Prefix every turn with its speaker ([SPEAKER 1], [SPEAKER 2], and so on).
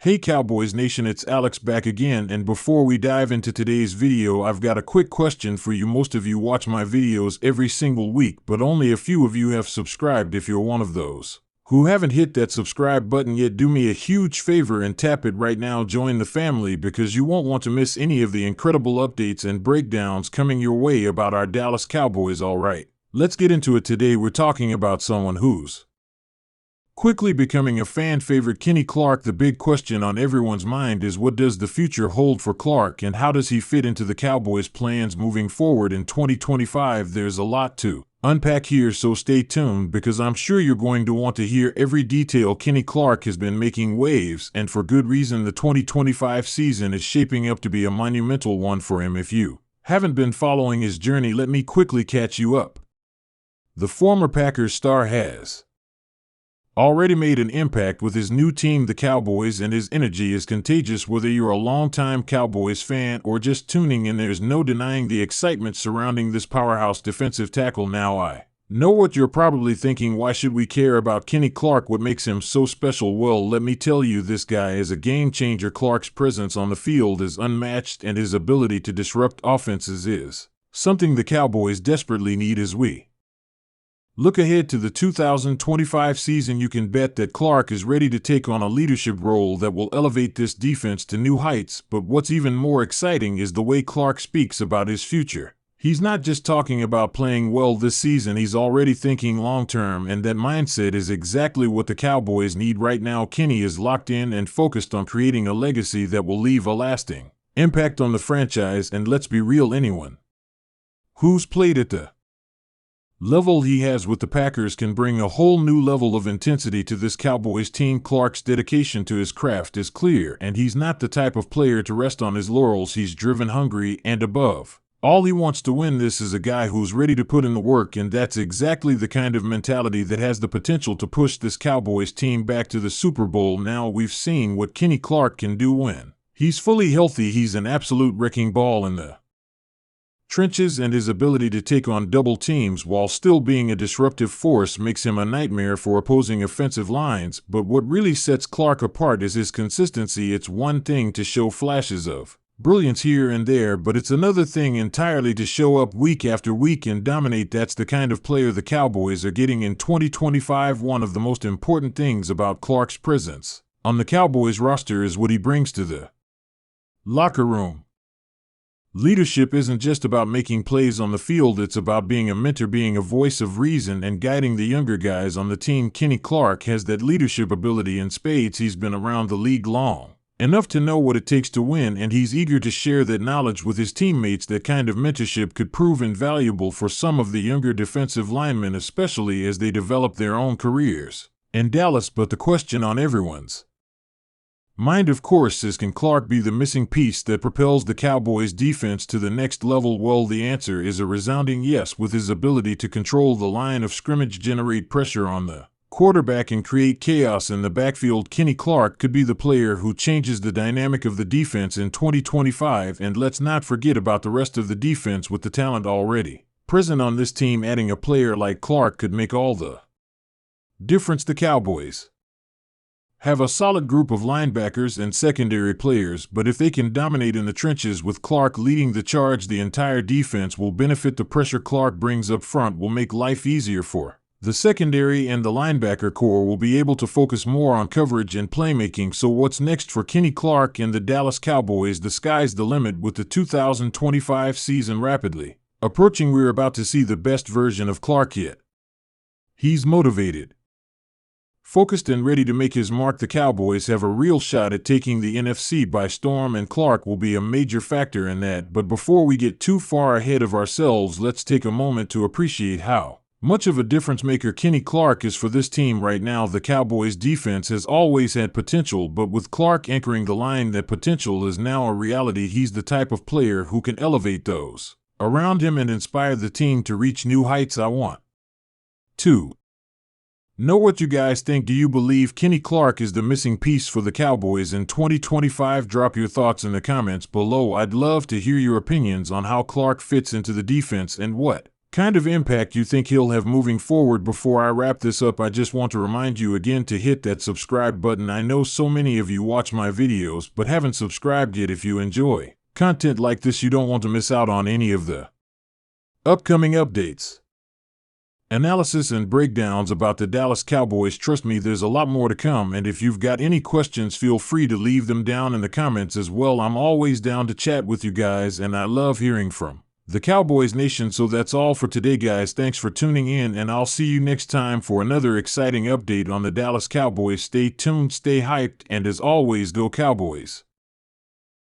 [SPEAKER 1] Hey Cowboys Nation, it's Alex back again, and before we dive into today's video, I've got a quick question for you. Most of you watch my videos every single week, but only a few of you have subscribed. If you're one of those who haven't hit that subscribe button yet, do me a huge favor and tap it right now. Join the family because you won't want to miss any of the incredible updates and breakdowns coming your way about our Dallas Cowboys. Alright, let's get into it. Today we're talking about someone who's quickly becoming a fan favorite, Kenny Clark. The big question on everyone's mind is, what does the future hold for Clark and how does he fit into the Cowboys' plans moving forward in 2025? There's a lot to unpack here, so stay tuned because I'm sure you're going to want to hear every detail. Kenny Clark has been making waves, and for good reason. The 2025 season is shaping up to be a monumental one for him. If you haven't been following his journey, let me quickly catch you up. The former Packers star has already made an impact with his new team, the Cowboys, and his energy is contagious. Whether you're a longtime Cowboys fan or just tuning in, there's no denying the excitement surrounding this powerhouse defensive tackle. Now, I know what you're probably thinking: why should we care about Kenny Clark? What makes him so special? Well, let me tell you, this guy is a game changer. Clark's presence on the field is unmatched, and his ability to disrupt offenses is something the Cowboys desperately need. As we look ahead to the 2025 season, you can bet that Clark is ready to take on a leadership role that will elevate this defense to new heights. But what's even more exciting is the way Clark speaks about his future. He's not just talking about playing well this season, he's already thinking long-term, and that mindset is exactly what the Cowboys need right now. Kenny is locked in and focused on creating a legacy that will leave a lasting impact on the franchise. And let's be real, anyone who's played at the level he has with the Packers can bring a whole new level of intensity to this Cowboys team. Clark's dedication to his craft is clear, and he's not the type of player to rest on his laurels. He's driven, hungry, and above all, he wants to win. This is a guy who's ready to put in the work, and that's exactly the kind of mentality that has the potential to push this Cowboys team back to the Super Bowl. Now, we've seen what Kenny Clark can do when he's fully healthy. He's an absolute wrecking ball in the trenches, and his ability to take on double teams while still being a disruptive force makes him a nightmare for opposing offensive lines. But what really sets Clark apart is his consistency. It's one thing to show flashes of brilliance here and there, but it's another thing entirely to show up week after week and dominate. That's the kind of player the Cowboys are getting in 2025. One of the most important things about Clark's presence on the Cowboys roster is what he brings to the locker room. Leadership isn't just about making plays on the field, it's about being a mentor, being a voice of reason, and guiding the younger guys on the team. Kenny Clark has that leadership ability in spades. He's been around the league long enough to know what it takes to win, and he's eager to share that knowledge with his teammates. That kind of mentorship could prove invaluable for some of the younger defensive linemen, especially as they develop their own careers in Dallas. But the question on everyone's mind, of course, is, can Clark be the missing piece that propels the Cowboys defense to the next level? Well, the answer is a resounding yes. With his ability to control the line of scrimmage, generate pressure on the quarterback, and create chaos in the backfield, Kenny Clark could be the player who changes the dynamic of the defense in 2025. And let's not forget about the rest of the defense. With the talent already present on this team, adding a player like Clark could make all the difference. The Cowboys have a solid group of linebackers and secondary players, but if they can dominate in the trenches with Clark leading the charge, the entire defense will benefit. The pressure Clark brings up front will make life easier for the secondary, and the linebacker core will be able to focus more on coverage and playmaking. So what's next for Kenny Clark and the Dallas Cowboys? The sky's the limit. With the 2025 season rapidly approaching, we're about to see the best version of Clark yet. He's motivated, focused, and ready to make his mark. The Cowboys have a real shot at taking the NFC by storm, and Clark will be a major factor in that. But before we get too far ahead of ourselves, let's take a moment to appreciate how much of a difference maker Kenny Clark is for this team right now. The Cowboys defense has always had potential, but with Clark anchoring the line, that potential is now a reality. He's the type of player who can elevate those around him and inspire the team to reach new heights. I want to know what you guys think. Do you believe Kenny Clark is the missing piece for the Cowboys in 2025? Drop your thoughts in the comments below. I'd love to hear your opinions on how Clark fits into the defense and what kind of impact you think he'll have moving forward. Before I wrap this up, I just want to remind you again to hit that subscribe button. I know so many of you watch my videos but haven't subscribed yet. If you enjoy content like this, you don't want to miss out on any of the upcoming updates, analysis, and breakdowns about the Dallas Cowboys. Trust me, there's a lot more to come, and if you've got any questions, feel free to leave them down in the comments as well. I'm always down to chat with you guys, and I love hearing from the Cowboys Nation. So that's all for today, guys. Thanks for tuning in, and I'll see you next time for another exciting update on the Dallas Cowboys. Stay tuned, stay hyped, and as always, go Cowboys.